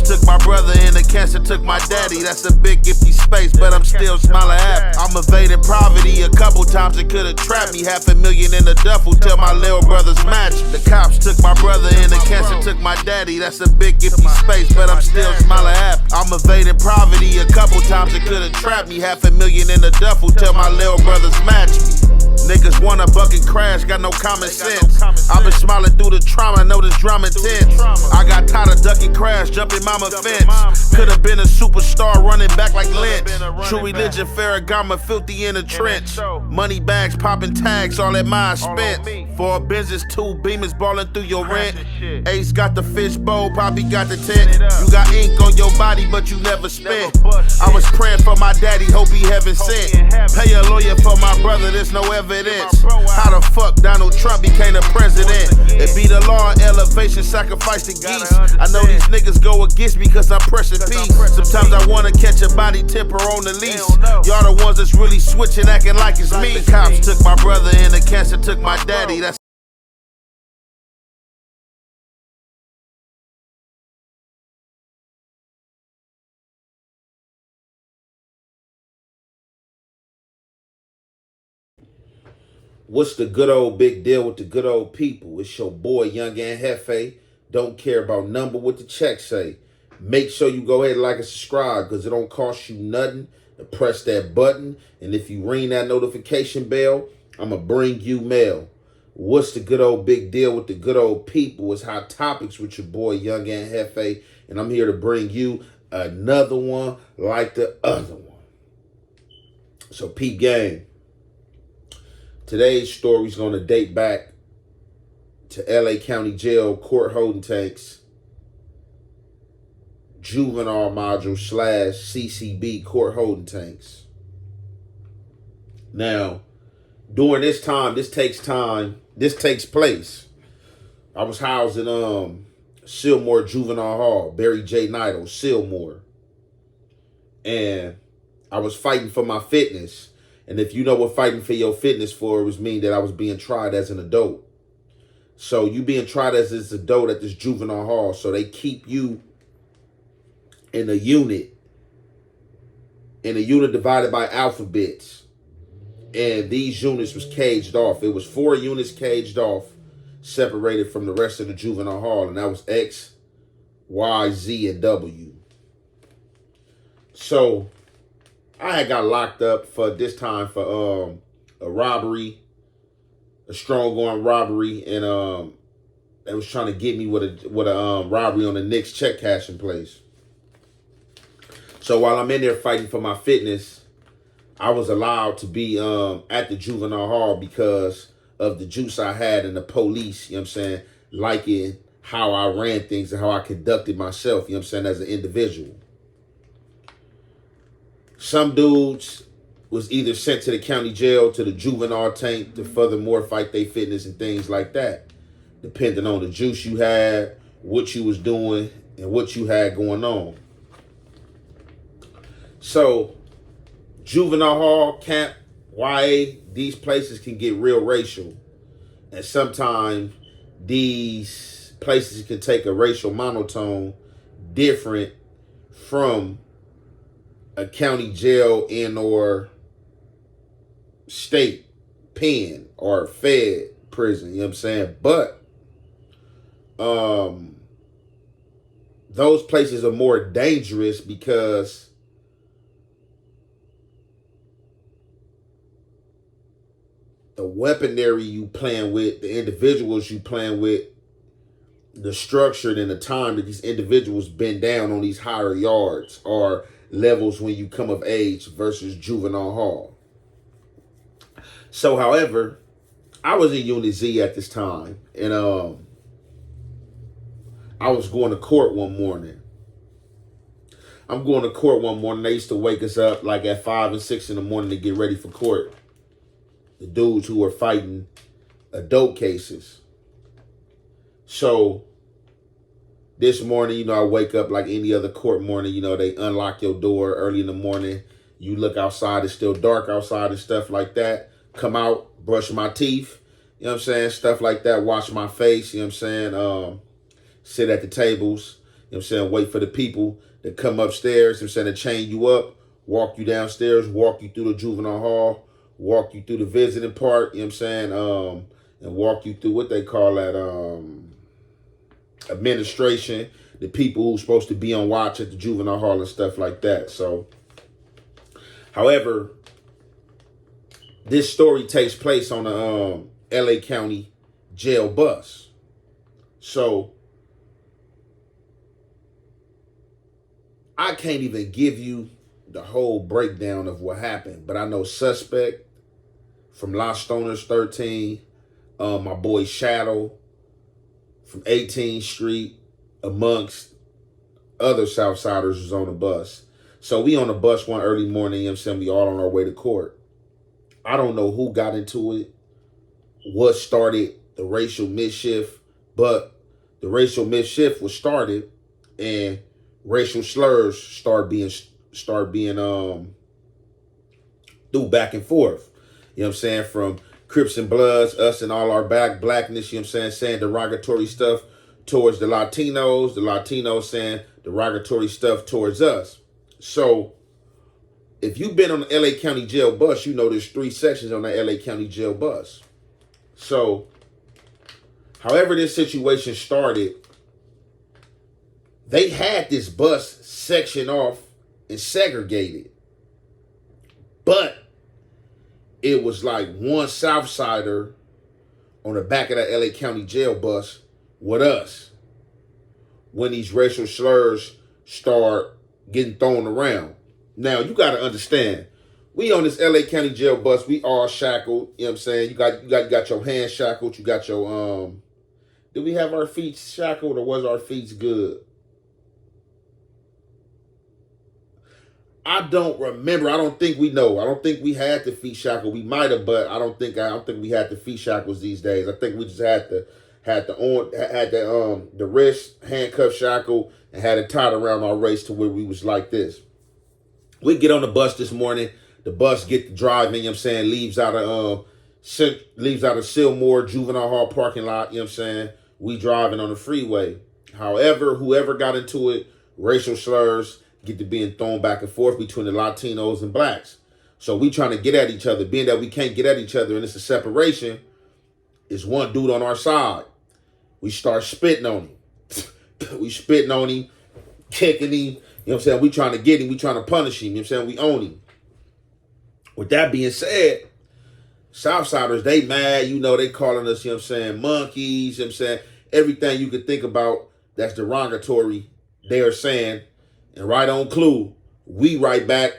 took my brother and the cancer took my daddy. That's a big empty space, but I'm still smiling happy. I'm evading poverty a couple times, it could've trapped me. $500,000 in the duffel till my little brothers match. The cops took my brother and the cancer took my daddy. That's a big empty space, but I'm still smiling happy. I'm evading poverty a couple times, it could've trapped me. $500,000 in the duffel till my little brothers match me. Niggas want a bucket crash, got no common sense. I've been smiling through the trauma, know this drama intense. I got tired of ducking crash, jumping mama fence. Could've been a superstar running back like Lynch. True religion, Farragamo, filthy in the trench. Money bags, popping tags, all at my expense. For a business, 2 Beamers balling through your rent. Ace got the fish bowl, Poppy got the tent. You got ink on your body, but you never spent. I was praying for my daddy, hope he heaven sent. Pay a lawyer for my brother, there's no evidence. How the fuck Donald Trump became the president? It be the law and elevation, sacrifice the geese. I know these niggas go against me cause I'm pressing peace. Sometimes I wanna catch a body temper on the lease. Y'all the ones that's really switching, acting like it's me. The cops took my brother and the cancer took my daddy. That's what's the good old big deal with the good old people? It's your boy, Young and Hefe. Don't care about number what the check say. Make sure you go ahead and like and subscribe because it don't cost you nothing to press that button. And if you ring that notification bell, I'm going to bring you mail. What's the good old big deal with the good old people? It's Hot Topics with your boy, Young and Hefe. And I'm here to bring you another one like the other one. So peep game. Today's story is going to date back to LA County Jail court holding tanks, juvenile module / CCB court holding tanks. Now, during this takes place. I was housed in Sylmore Juvenile Hall, Barry J. Nido, Sylmore. And I was fighting for my fitness. And if you know what fighting for your fitness for, it was mean that I was being tried as an adult. So you being tried as this adult at this juvenile hall. So they keep you in a unit divided by alphabets. And these units was caged off. It was 4 units caged off, separated from the rest of the juvenile hall. And that was X, Y, Z, and W. So I had got locked up for this time for a robbery, a strong arm robbery, and they was trying to get me with a robbery on the Knicks check cashing place. So while I'm in there fighting for my fitness, I was allowed to be at the juvenile hall because of the juice I had and the police, you know what I'm saying, liking how I ran things and how I conducted myself, you know what I'm saying, as an individual. Some dudes was either sent to the county jail, to the juvenile tank to furthermore fight their fitness and things like that, depending on the juice you had, what you was doing, and what you had going on. So, juvenile hall, camp, YA, these places can get real racial. And sometimes these places can take a racial monotone different from a county jail and or state pen or fed prison, you know what I'm saying? But those places are more dangerous because the weaponry you playing with, the individuals you playing with, the structure and the time that these individuals been down on these higher yards or levels when you come of age versus juvenile hall. So, however, I was in Unit Z at this time, and I was going to court one morning. I'm going to court one morning. They used to wake us up like at 5 and 6 in the morning to get ready for court. The dudes who were fighting adult cases. So this morning, I wake up like any other court morning. They unlock your door early in the morning. You look outside, it's still dark outside and stuff like that. Come out, brush my teeth, you know what I'm saying? Stuff like that, wash my face, you know what I'm saying? Sit at the tables, what I'm saying, wait for the people to come upstairs, you know what I'm saying, to chain you up, walk you downstairs, walk you through the juvenile hall, walk you through the visiting part, you know what I'm saying, and walk you through what they call that, administration, the people who's supposed to be on watch at the juvenile hall and stuff like that. So, however, this story takes place on a LA County jail bus. So, I can't even give you the whole breakdown of what happened, but I know suspect from Los Stoners 13, my boy Shadow from 18th Street, amongst other Southsiders was on the bus. So we on the bus one early morning, you know what I'm saying, we all on our way to court. I don't know who got into it, what started the racial mischief, but the racial mischief was started and racial slurs start being through back and forth. You know what I'm saying? From Crips and Bloods, us and all our blackness, you know what I'm saying derogatory stuff towards the Latinos saying derogatory stuff towards us. So if you've been on the LA County jail bus, you know there's 3 sections on the LA County jail bus. So however this situation started, they had this bus sectioned off and segregated. But it was like one Southsider on the back of that LA County jail bus with us when these racial slurs start getting thrown around. Now, you got to understand, we on this LA County jail bus, we all shackled, you know what I'm saying? You got your hands shackled, you got your, did we have our feet shackled or was our feet good? I don't remember. I don't think we know. I don't think we had the feet shackles. We might have, but I don't think we had the feet shackles these days. I think we just had the wrist handcuff shackle and had it tied around our waist to where we was like this. We get on the bus this morning. The bus get to driving, you know what I'm saying, leaves out of Silmore Juvenile Hall parking lot, you know what I'm saying. We driving on the freeway. However, whoever got into it, racial slurs get to being thrown back and forth between the Latinos and blacks. So we trying to get at each other. Being that we can't get at each other and it's a separation, it's one dude on our side. We start spitting on him. We spitting on him, kicking him. You know what I'm saying? We trying to get him. We trying to punish him. You know what I'm saying? We own him. With that being said, Southsiders, they mad. You know, they calling us, you know what I'm saying, monkeys. You know what I'm saying? Everything you could think about that's derogatory, they are saying. And right on clue, we right back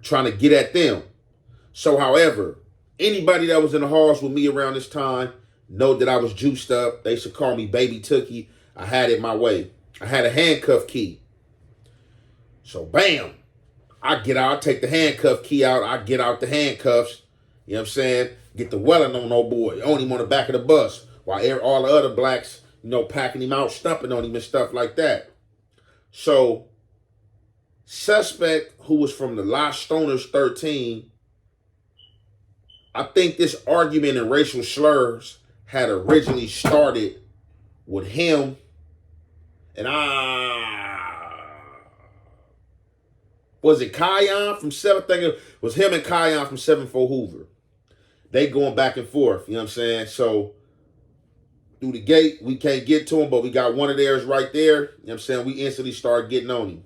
trying to get at them. So, however, anybody that was in the halls with me around this time know that I was juiced up. They should call me Baby Tookie. I had it my way. I had a handcuff key. So, bam, I get out, I take the handcuff key out, I get out the handcuffs, you know what I'm saying, get the welling on old boy, on him on the back of the bus, while all the other blacks, you know, packing him out, stumping on him and stuff like that. So, suspect who was from the Los Stoners 13, I think this argument and racial slurs had originally started with him and was it Kion from 7th? I think it was him and Kion from 74 Hoover. They going back and forth, you know what I'm saying? So through the gate, we can't get to him, but we got one of theirs right there. You know what I'm saying? We instantly start getting on him.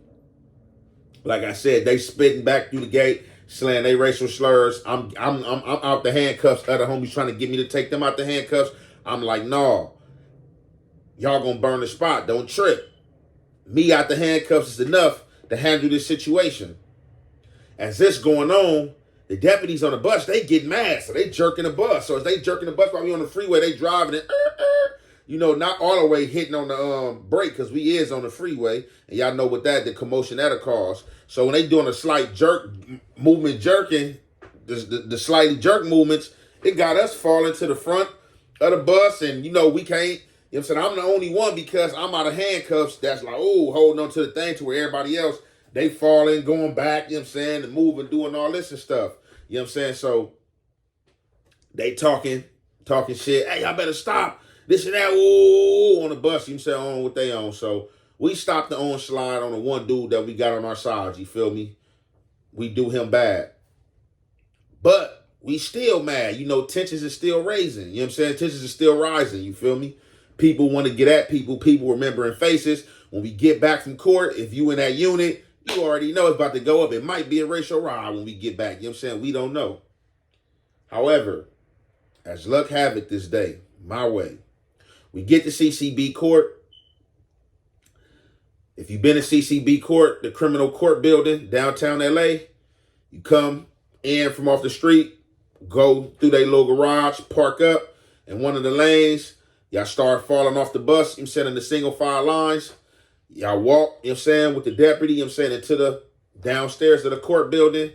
Like I said, they spitting back through the gate, slaying they racial slurs. I'm out the handcuffs. Other homies trying to get me to take them out the handcuffs. I'm like, no, y'all gonna burn the spot. Don't trip. Me out the handcuffs is enough to handle this situation. As this going on, the deputies on the bus, they get mad, so they jerking the bus. So as they jerking the bus while we on the freeway, they driving it. You know, not all the way hitting on the brake because we is on the freeway. And y'all know what the commotion that'll cause. So when they doing a slight jerking, the slightly jerk movements, it got us falling to the front of the bus. And, you know, we can't, you know what I'm saying? I'm the only one because I'm out of handcuffs that's like, oh, holding on to the thing to where everybody else, they falling, going back, you know what I'm saying, and moving, doing all this and stuff. You know what I'm saying? So they talking shit. Hey, y'all better stop. This and that, ooh, on the bus, you know what I'm saying, on what they on. So We stopped the onslaught on the one dude that we got on our sides, you feel me? We do him bad. But we still mad. You know, tensions is still raising. You know what I'm saying? Tensions is still rising, you feel me? People want to get at people. People remembering faces. When we get back from court, if you in that unit, you already know it's about to go up. It might be a racial riot when we get back. You know what I'm saying? We don't know. However, as luck have it this day, my way, we get to CCB court. If you've been to CCB court, the criminal court building, downtown LA, you come in from off the street, go through their little garage, park up in one of the lanes. Y'all start falling off the bus, you know what I'm saying, in the single file lines. Y'all walk, you know what I'm saying, with the deputy, you know what I'm saying, into the downstairs of the court building.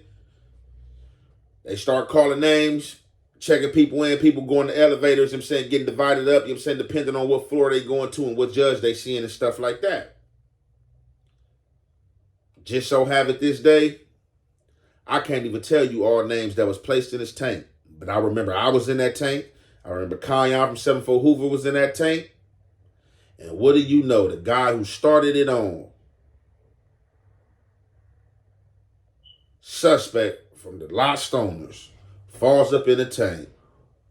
They start calling names, checking people in, people going to elevators, you know what I'm saying, getting divided up, you know what I'm saying, depending on what floor they going to and what judge they seeing and stuff like that. Just so have it this day, I can't even tell you all names that was placed in this tank. But I remember I was in that tank. I remember Kyan from 74 Hoover was in that tank. And what do you know? The guy who started it on, suspect from the Lott Stoners, falls up in the tank.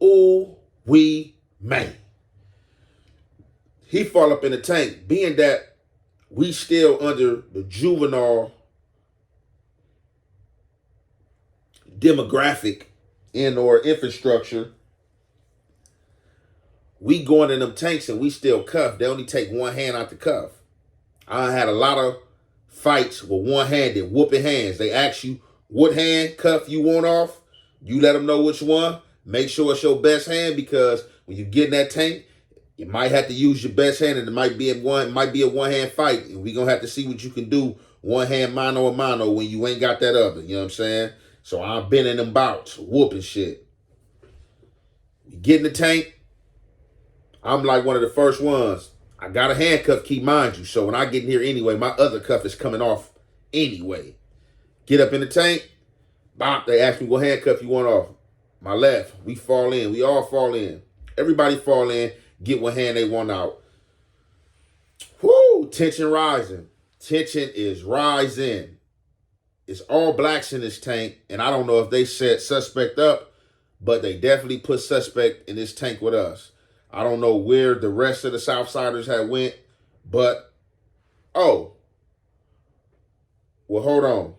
Ooh, wee, man. He fall up in the tank, being that we still under the juvenile demographic and or infrastructure. We going in them tanks and we still cuffed. They only take one hand out the cuff. I had a lot of fights with one-handed, whooping hands. They ask you what hand cuff you want off. You let them know which one. Make sure it's your best hand, because when you get in that tank, you might have to use your best hand, and it might be a one-hand fight. And we gonna have to see what you can do one hand mano a mano when you ain't got that other. You know what I'm saying? So I've been in them bouts, whooping shit. You get in the tank. I'm like one of the first ones. I got a handcuff key, mind you. So when I get in here anyway, my other cuff is coming off anyway. Get up in the tank. Bop, they ask me what handcuff you want off. My left. We fall in. We all fall in. Everybody fall in. Get what hand they want out. Whoo! Tension rising. Tension is rising. It's all blacks in this tank. And I don't know if they set suspect up, but they definitely put suspect in this tank with us. I don't know where the rest of the Southsiders had went, but, oh, well, hold on.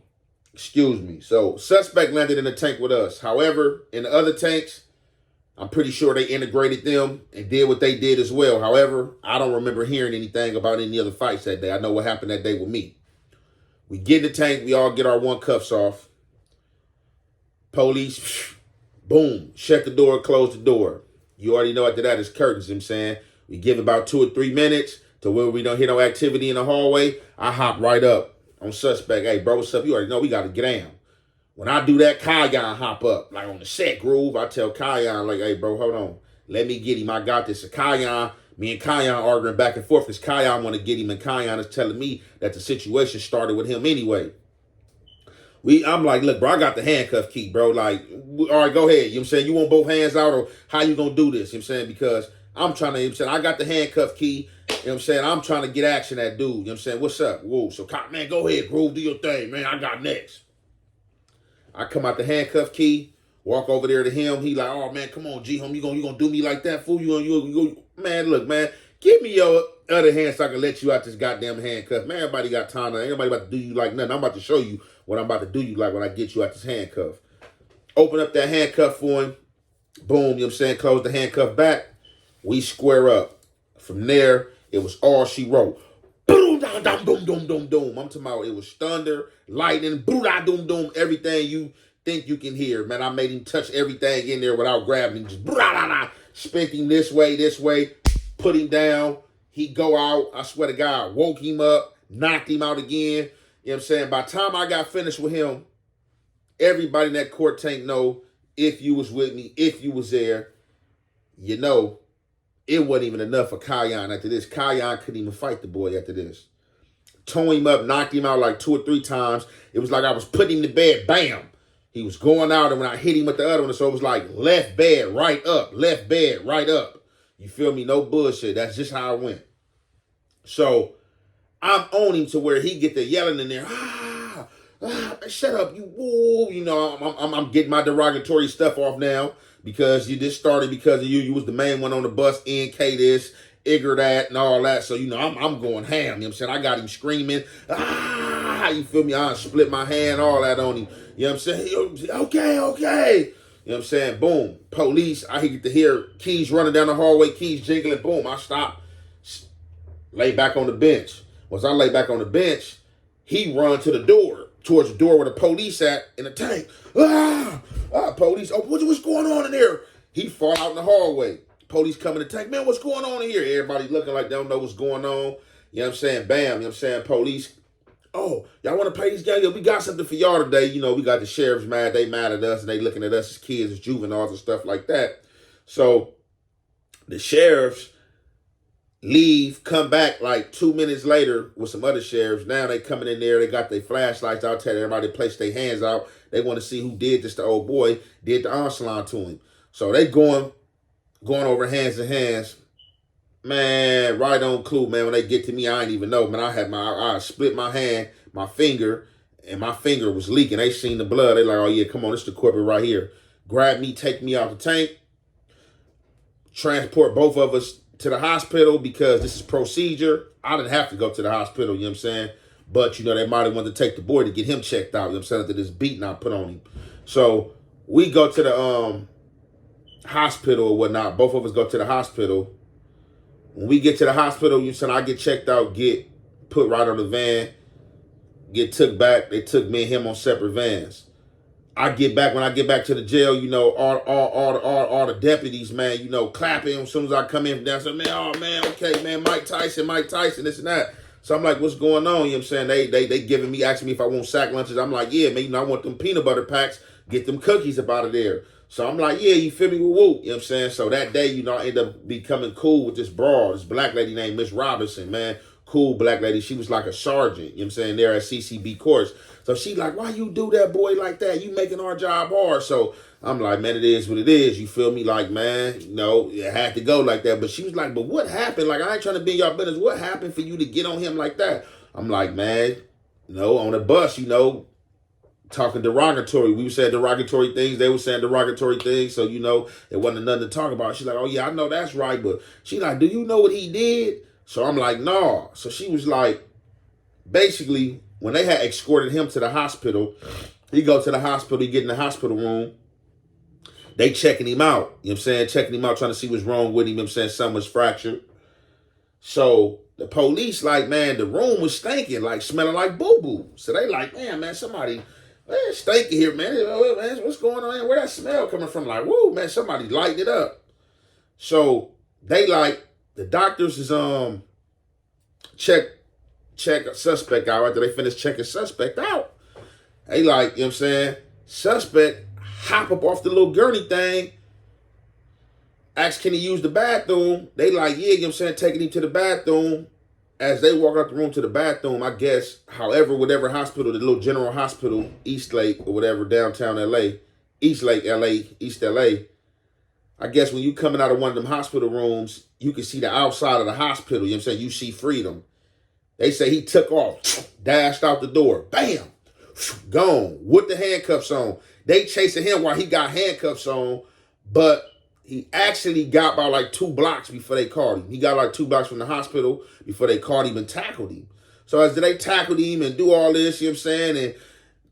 Excuse me. So, suspect landed in the tank with us. However, in the other tanks, I'm pretty sure they integrated them and did what they did as well. However, I don't remember hearing anything about any other fights that day. I know what happened that day with me. We get in the tank. We all get our one cuffs off. Police, boom, shut the door, close the door. You already know after that it's curtains, you know what I'm saying? We give about 2 or 3 minutes to where we don't hear no activity in the hallway. I hop right up on suspect. Hey, bro, what's up? You already know we got to get down. When I do that, Kyan hop up. Like on the set groove, I tell Kyan, like, hey, bro, hold on. Let me get him. I got this. So Kyan, me and Kyan arguing back and forth because Kyan want to get him, and Kyan is telling me that the situation started with him anyway. I'm like, look, bro, I got the handcuff key, bro. Like, all right, go ahead. You know what I'm saying? You want both hands out, or how you going to do this? You know what I'm saying? Because I'm trying to, you know what I'm saying? I got the handcuff key. You know what I'm saying? I'm trying to get action at dude. You know what I'm saying? What's up? Whoa. So, man, go ahead, Groove. Do your thing, man. I got next. I come out the handcuff key, walk over there to him. He like, oh, man, come on, G-home. You gonna do me like that, fool? You man, look, man. Give me your other hand so I can let you out this goddamn handcuff. Man, everybody got time. Ain't nobody about to do you like nothing. I'm about to show you what I'm about to do you like when I get you out this handcuff. Open up that handcuff for him. Boom, you know what I'm saying? Close the handcuff back. We square up. From there, it was all she wrote. Boom, doom, doom, doom, doom, doom. I'm talking about it was thunder, lightning, boom, doom, doom, everything you think you can hear. Man, I made him touch everything in there without grabbing him. Just spent him this way, put him down. He go out. I swear to God, woke him up, knocked him out again. You know what I'm saying? By the time I got finished with him, everybody in that court tank know if you was with me, if you was there, you know, it wasn't even enough for Kyan after this. Kyan couldn't even fight the boy after this. Tore him up, knocked him out like 2 or 3 times. It was like I was putting him to bed, bam. He was going out, and when I hit him with the other one, so it was like left bed, right up, left bed, right up. You feel me? No bullshit. That's just how it went. So I'm on him to where he get the yelling in there. Shut up, you woo. You know, I'm getting my derogatory stuff off now because you just started because of you. You was the main one on the bus, NK this, Igor that, and all that. So, you know, I'm going ham. You know what I'm saying? I got him screaming. You feel me? I split my hand, all that on him. You know what I'm saying? Okay. You know what I'm saying? Boom. Police. I get to hear keys running down the hallway, keys jingling. Boom. I stop. Lay back on the bench. Once I lay back on the bench, he run to the door, towards the door where the police at in the tank. Police. Oh, what's going on in there? He fall out in the hallway. Police come in the tank. Man, what's going on in here? Everybody looking like they don't know what's going on. You know what I'm saying? Bam. You know what I'm saying? Police. Oh, y'all want to pay these guys? Yeah, we got something for y'all today. You know, we got the sheriffs mad. They mad at us, and they looking at us as kids, as juveniles and stuff like that. So the sheriffs leave, come back like 2 minutes later with some other sheriffs. Now they coming in there. They got their flashlights out, telling everybody to place their hands out. They want to see who did this. The old boy did the onslaught to him. So they going over hands to hands. Man, right on clue, man. When they get to me, I ain't even know. Man, I split my hand, my finger, and my finger was leaking. They seen the blood. They like, oh yeah, come on, this is the corporate right here. Grab me, take me out the tank, transport both of us to the hospital because this is procedure. I didn't have to go to the hospital, you know what I'm saying? But, you know, they might have wanted to take the boy to get him checked out, you know what I'm saying, after this beating I put on him. So we go to the hospital or whatnot. Both of us go to the hospital. When we get to the hospital, you said I get checked out, get put right on the van, get took back. They took me and him on separate vans. When I get back to the jail, you know, all the deputies, man, you know, clapping as soon as I come in from downstairs. Man, oh man, okay, man, Mike Tyson, this and that. So I'm like, what's going on? You know what I'm saying? They giving me, asking me if I want sack lunches. I'm like, yeah, man, you know, I want them peanut butter packs, get them cookies up out of there. So I'm like, yeah, you feel me? Woo, you know what I'm saying? So that day, you know, I ended up becoming cool with this broad, this black lady named Miss Robinson, man. Cool black lady. She was like a sergeant, you know what I'm saying, there at CCB course. So she like, why you do that, boy, like that? You making our job hard. So I'm like, man, it is what it is. You feel me? Like, man, you know, it had to go like that. But she was like, but what happened? Like, I ain't trying to be in y'all business. What happened for you to get on him like that? I'm like, man, you know, on the bus, you know, talking derogatory. We said derogatory things. They were saying derogatory things. So, you know, it wasn't nothing to talk about. She's like, oh, yeah, I know that's right. But she like, do you know what he did? So I'm like, no. So she was like, basically, when they had escorted him to the hospital, he go to the hospital, he get in the hospital room. They checking him out. You know what I'm saying? Checking him out, trying to see what's wrong with him. You know what I'm saying? Something was fractured. So the police like, man, the room was stinking, like smelling like boo-boo. So they like, man, somebody, it's stinking here, man. What's going on here? Where that smell coming from? Like, woo, man, somebody lighting it up. So they like, the doctors is check a suspect out after they finish checking suspect out. They like, you know what I'm saying? Suspect hop up off the little gurney thing, ask can he use the bathroom. They like, yeah, you know what I'm saying, taking him to the bathroom. As they walk out the room to the bathroom, I guess, however, whatever hospital, the little general hospital, East Lake or whatever, downtown LA, East Lake, LA, East LA, I guess when you coming out of one of them hospital rooms, you can see the outside of the hospital, you know what I'm saying? You see freedom. They say he took off, dashed out the door, bam, gone, with the handcuffs on. They chasing him while he got handcuffs on, but he actually got about like 2 blocks before they caught him. He got like 2 blocks from the hospital before they caught him and tackled him. So as they tackled him and do all this, you know what I'm saying,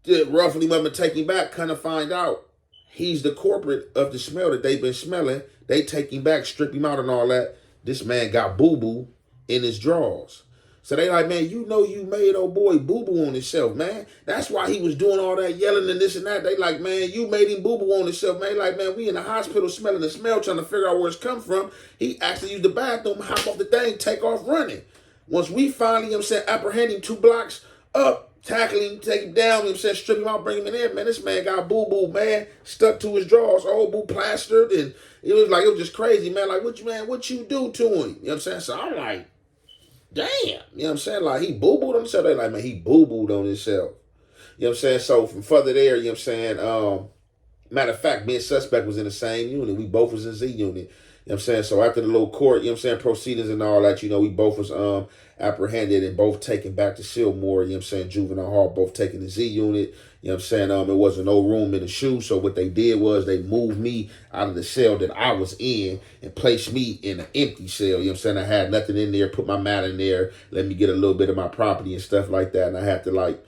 and roughly him up and take him back, kind of find out he's the corporate of the smell that they've been smelling. They take him back, strip him out and all that. This man got boo-boo in his drawers. So they like, man, you know you made old boy boo-boo on himself, man. That's why he was doing all that yelling and this and that. They like, man, you made him boo-boo on himself, man. Like, man, we in the hospital smelling the smell, trying to figure out where it's come from. He actually used the bathroom, hop off the thing, take off running. Once we finally, you know what I'm saying, apprehend him 2 blocks up, tackle him, take him down, you know what I'm saying, strip him out, bring him in there, man. This man got boo-boo, man, stuck to his drawers, old boo plastered, and it was just crazy, man. Like, what you do to him? You know what I'm saying? So I'm like, damn, you know what I'm saying? Like, he boo-booed on himself. They like, man, he boo-booed on himself. You know what I'm saying? So from further there, you know what I'm saying? Matter of fact, me and suspect was in the same unit. We both was in Z unit. know what I'm saying? So after the little court, you know what I'm saying, proceedings and all that, you know, we both was apprehended and both taken back to Silmore, you know what I'm saying, juvenile hall, both taken to Z unit. You know what I'm saying? It wasn't no room in the shoe. So what they did was they moved me out of the cell that I was in and placed me in an empty cell. You know what I'm saying? I had nothing in there, put my mat in there, let me get a little bit of my property and stuff like that. And I had to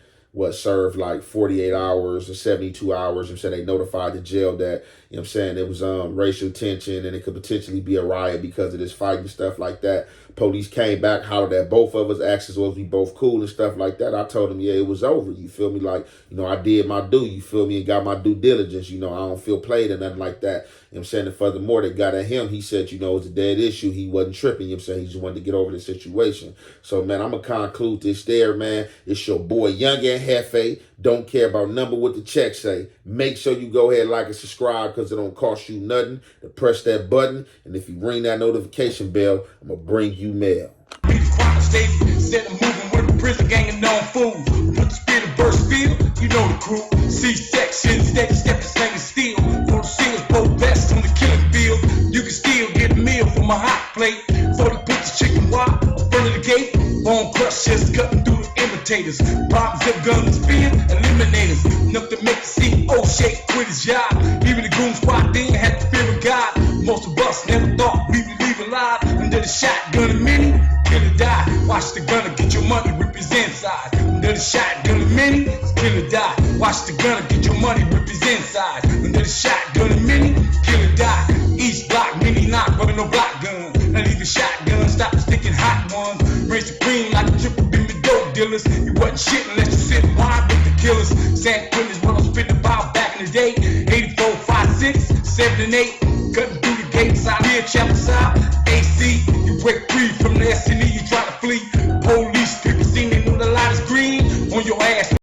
serve 48 hours or 72 hours. I'm saying they notified the jail that, you know what I'm saying, it was racial tension and it could potentially be a riot because of this fight and stuff like that. Police came back, hollered at both of us, asked us was we both cool and stuff like that. I told them, yeah, it was over. You feel me? I did my due, you feel me, and got my due diligence. I don't feel played or nothing like that. You know what I'm saying? And furthermore, they got at him. He said, it was a dead issue. He wasn't tripping. You know what I'm saying? He just wanted to get over the situation. So, man, I'm going to conclude this there, man. It's your boy, Young and Hefe. Don't care about number what the check say. Make sure you go ahead, like and subscribe because it don't cost you nothing to press that button. And if you ring that notification bell, I'm going to bring you mail. Said I'm moving with the prison gang and known fools. With the spirit of burst field, you know the crew. C-section, steady stepping, slanging steel. For the seals, both vests on the killing field. You can still get a meal from a hot plate. For the put the chicken wop in front of the gate. Bone crush just cutting through the imitators. Problems of guns, fear, eliminators. Enough to make the CEO shake, quit his job. Even the goon squad didn't have the fear of God. Most of us never thought we'd be leaving alive. Under the shotgun a minute, kill or die. Watch the gunner get your money, rip his inside. Under the shotgun a minute, kill or die. Watch the gunner get your money, rip his inside. Under the shotgun a minute, kill or die. East block, mini knock, rubbing no block gun. Not even shotgun, stop sticking hot ones. Raise the cream like a triple beam of dope dealers. You wasn't shit unless you sit wide with the killers. San Quentin is what I was spitting about back in the day. 84, 5, 6, 7, and 8. Cutting through the gates out here, Chapel Side. AC, you break free from the S&E, you try to flee. Police, people seen they knew the light is green on your ass.